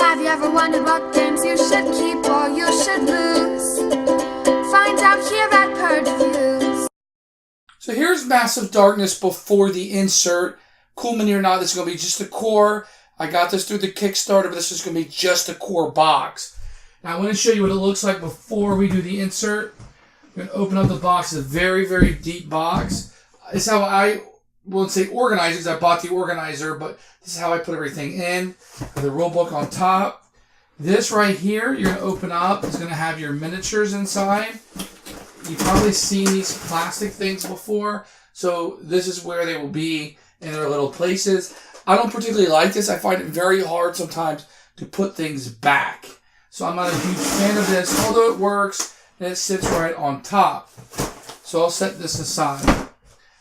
Have you ever wondered what games you should keep or you should lose? Find out here at Purge Reviews. So here's Massive Darkness before the insert. Cool mini or not, this is going to be just the core. I got this through the Kickstarter, but this is going to be just a core box. Now I want to show you what it looks like before we do the insert. We're going to open up the box. It's a very, very deep box. It's how I won't say organize because I bought the organizer, but this is how I put everything in. The rule book on top. This right here, you're going to open up. It's going to have your miniatures inside. You've probably seen these plastic things before, so this is where they will be in their little places. I don't particularly like this. I find it very hard sometimes to put things back. So I'm not a huge fan of this, although it works and it sits right on top. So I'll set this aside.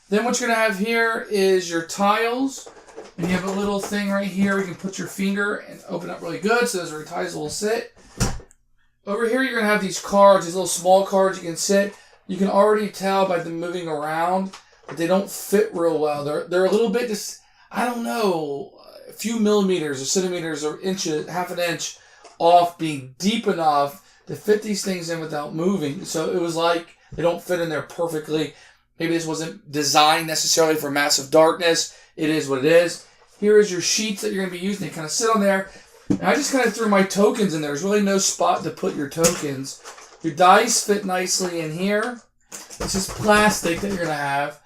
Then what you're going to have here is your tiles. And you have a little thing right here. You can put your finger and open up really good so those where your tiles will sit. Over here you're going to have these cards, these little small cards you can sit. You can already tell by them moving around that they don't fit real well. They're a little bit, just, I don't know, a few millimeters or centimeters or inches, half an inch off being deep enough to fit these things in without moving. So it was like they don't fit in there perfectly. Maybe this wasn't designed necessarily for Massive Darkness. It is what it is. Here is your sheets that you're going to be using. They kind of sit on there. And I just kind of threw my tokens in there. There's really no spot to put your tokens. Your dice fit nicely in here. This is plastic that you're going to have.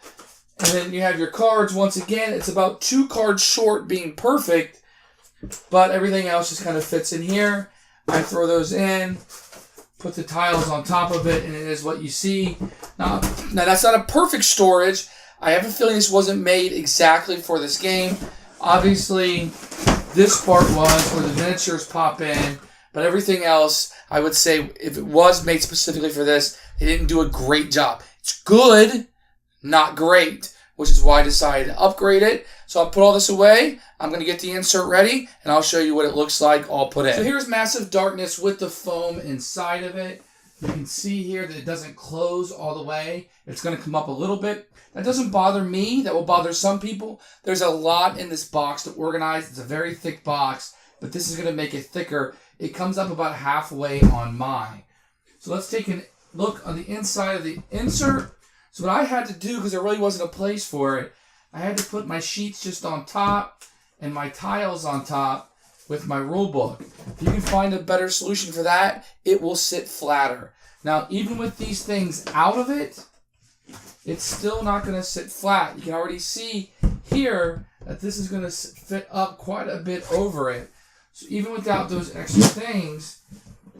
And then you have your cards. Once again, it's about 2 cards short being perfect, but everything else just kind of fits in here. I throw those in, put the tiles on top of it, and it is what you see. Now that's not a perfect storage. I have a feeling this wasn't made exactly for this game. Obviously, this part was where the miniatures pop in, but everything else, I would say, if it was made specifically for this, they didn't do a great job. It's good, not great, which is why I decided to upgrade it. So I'll put all this away. I'm going to get the insert ready, and I'll show you what it looks like all put in. So here's Massive Darkness with the foam inside of it. You can see here that it doesn't close all the way. It's going to come up a little bit. That doesn't bother me. That will bother some people. There's a lot in this box to organize. It's a very thick box, but this is going to make it thicker. It comes up about halfway on mine. So let's take a look on the inside of the insert. So what I had to do, because there really wasn't a place for it, I had to put my sheets just on top and my tiles on top with my rule book. If you can find a better solution for that, it will sit flatter. Now, even with these things out of it, it's still not going to sit flat. You can already see here that this is going to fit up quite a bit over it. So even without those extra things,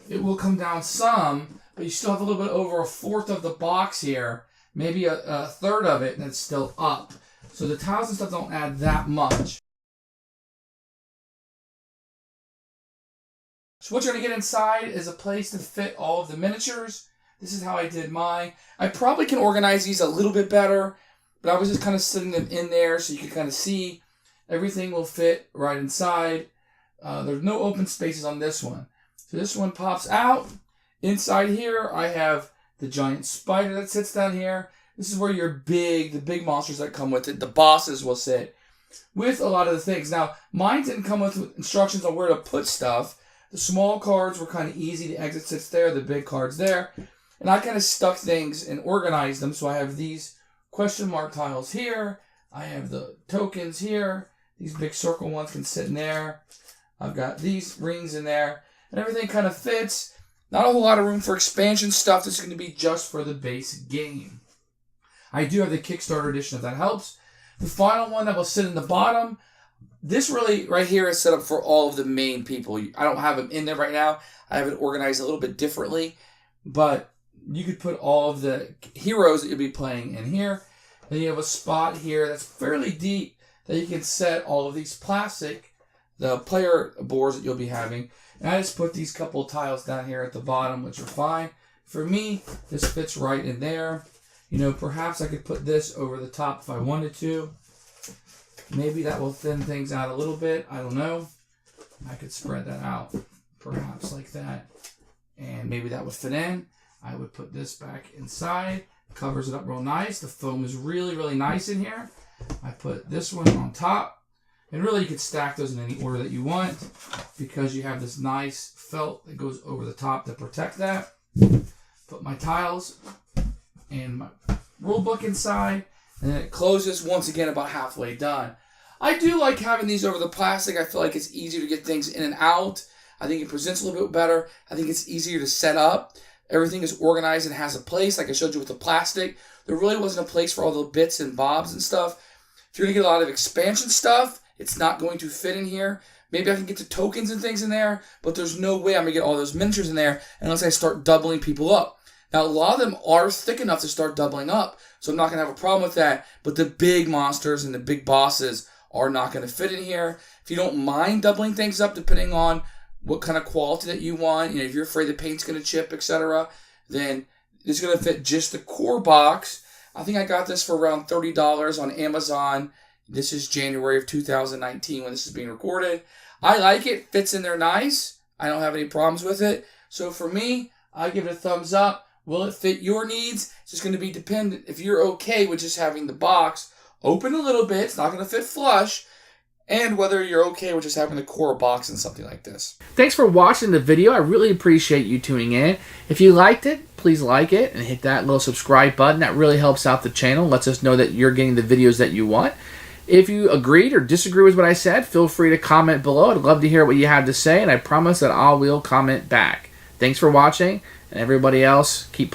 it will come down some, but you still have a little bit over 1/4 of the box here, maybe a 1/3 of it, and it's still up. So the tiles and stuff don't add that much. So what you're going to get inside is a place to fit all of the miniatures. This is how I did mine. I probably can organize these a little bit better, but I was just kind of sitting them in there so you can kind of see everything will fit right inside. There's no open spaces on this one. So this one pops out. Inside here, I have the giant spider that sits down here. This is where the big monsters that come with it, the bosses will sit with a lot of the things. Now, mine didn't come with instructions on where to put stuff. The small cards were kind of easy. The exit sits there, the big cards there. And I kind of stuck things and organized them. So I have these question mark tiles here. I have the tokens here. These big circle ones can sit in there. I've got these rings in there. And everything kind of fits. Not a whole lot of room for expansion stuff. This is going to be just for the base game. I do have the Kickstarter edition if that helps. The final one that will sit in the bottom. This really right here is set up for all of the main people. I don't have them in there right now. I have it organized a little bit differently. But you could put all of the heroes that you'll be playing in here. Then you have a spot here that's fairly deep that you can set all of these plastic, the player boards that you'll be having. And I just put these couple of tiles down here at the bottom, which are fine. For me, this fits right in there. You know, perhaps I could put this over the top if I wanted to. Maybe that will thin things out a little bit. I don't know. I could spread that out, perhaps like that. And maybe that would fit in. I would put this back inside. Covers it up real nice. The foam is really, really nice in here. I put this one on top. And really, you could stack those in any order that you want because you have this nice felt that goes over the top to protect that. Put my tiles and my rule book inside, and then it closes once again about halfway done. I do like having these over the plastic. I feel like it's easier to get things in and out. I think it presents a little bit better. I think it's easier to set up. Everything is organized and has a place, like I showed you with the plastic. There really wasn't a place for all the bits and bobs and stuff. If you're going to get a lot of expansion stuff, it's not going to fit in here. Maybe I can get the tokens and things in there, but there's no way I'm going to get all those miniatures in there unless I start doubling people up. Now, a lot of them are thick enough to start doubling up, so I'm not going to have a problem with that, but the big monsters and the big bosses are not going to fit in here. If you don't mind doubling things up, depending on what kind of quality that you want, if you're afraid the paint's going to chip, etc., then it's going to fit just the core box. I think I got this for around $30 on Amazon. This is January of 2019 when this is being recorded. I like it. Fits in there nice. I don't have any problems with it. So for me, I give it a thumbs up. Will it fit your needs? It's just going to be dependent. If you're okay with just having the box open a little bit, it's not going to fit flush, and whether you're okay with just having the core box and something like this. Thanks for watching the video. I really appreciate you tuning in. If you liked it, please like it and hit that little subscribe button. That really helps out the channel, lets us know that you're getting the videos that you want. If you agreed or disagree with what I said, feel free to comment below. I'd love to hear what you have to say, and I promise that I will comment back. Thanks for watching, and everybody else, keep playing.